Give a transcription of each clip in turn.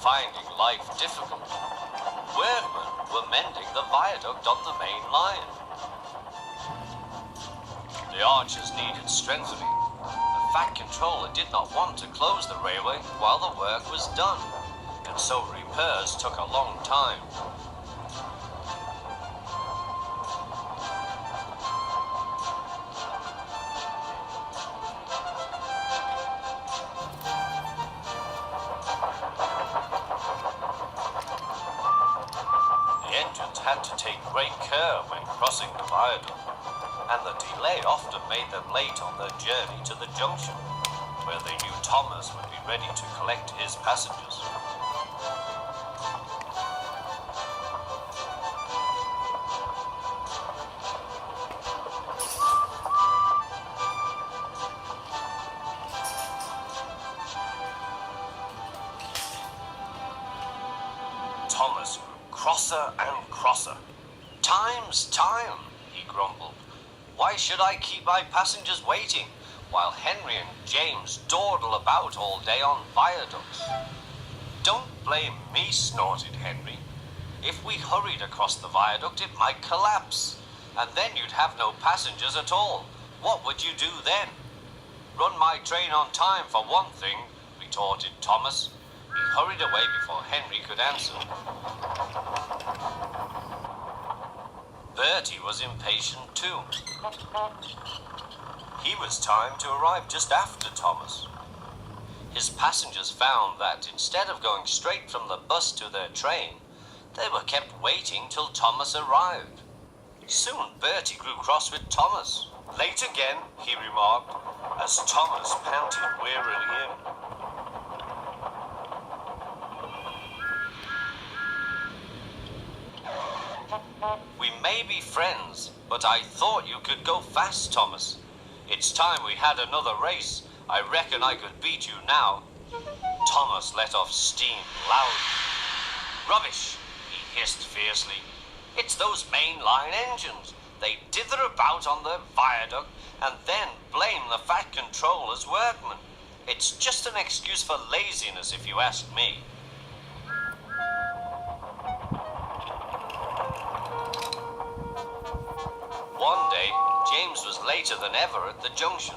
finding life difficult. Workmen were mending the viaduct on the main line. The arches needed strengthening. The Fat Controller did not want to close the railway while the work was done, and so repairs took a long time. The engines had to take great care when crossing the viaduct, and the delay often made them late on their journey to the junction, where they knew Thomas would be ready to collect his passengers. Thomas grew crosser and crosser. "Time's time," he grumbled. "Why should I keep my passengers waiting while Henry and James dawdle about all day on viaducts?" "Don't blame me," snorted Henry. "If we hurried across the viaduct, it might collapse, and then you'd have no passengers at all. What would you do then?" "Run my train on time, for one thing," retorted Thomas. He hurried away before Henry could answer. Bertie was impatient too. He was timed to arrive just after Thomas. His passengers found that instead of going straight from the bus to their train, they were kept waiting till Thomas arrived. Soon Bertie grew cross with Thomas. "Late again," he remarked, as Thomas panted wearily in. "We may be friends, but I thought you could go fast, Thomas. It's time we had another race. I reckon I could beat you now." Thomas let off steam loudly. "Rubbish," he hissed fiercely. "It's those mainline engines. They dither about on the viaduct and then blame the Fat Controller's workmen. It's just an excuse for laziness, if you ask me." One day, James was later than ever at the junction.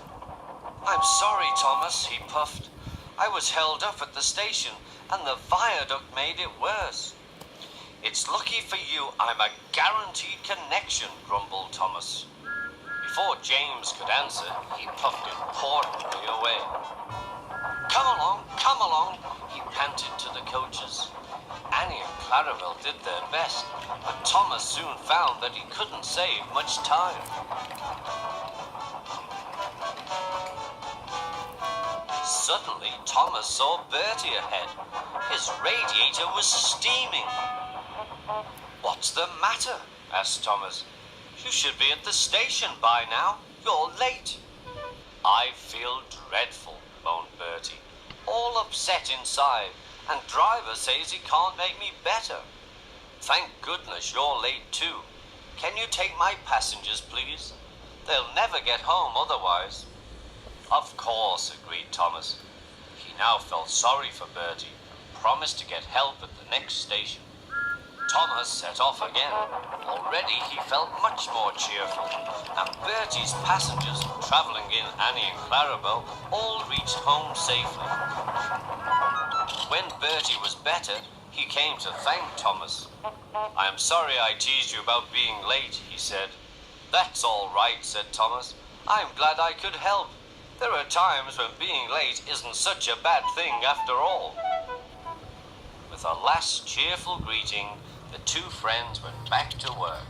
"I'm sorry, Thomas," he puffed. "I was held up at the station, and the viaduct made it worse." "It's lucky for you I'm a guaranteed connection," grumbled Thomas. Before James could answer, he puffed importantly away. Come along," he panted to the coaches. Annie and Clarabelle did their best, but Thomas soon found that he couldn't save much time. Suddenly, Thomas saw Bertie ahead. His radiator was steaming. "What's the matter?" asked Thomas. "You should be at the station by now. You're late." "I feel dreadful," moaned Bertie. "All upset inside, and driver says he can't make me better. Thank goodness you're late too. Can you take my passengers, please? They'll never get home otherwise." "Of course," agreed Thomas. He now felt sorry for Bertie and promised to get help at the next station. Thomas set off again. Already he felt much more cheerful, and Bertie's passengers, travelling in Annie and Clarabelle, all reached home safely. When Bertie was better, he came to thank Thomas. "I am sorry I teased you about being late," he said. "That's all right," said Thomas. "I'm glad I could help. There are times when being late isn't such a bad thing after all." With a last cheerful greeting, the two friends went back to work.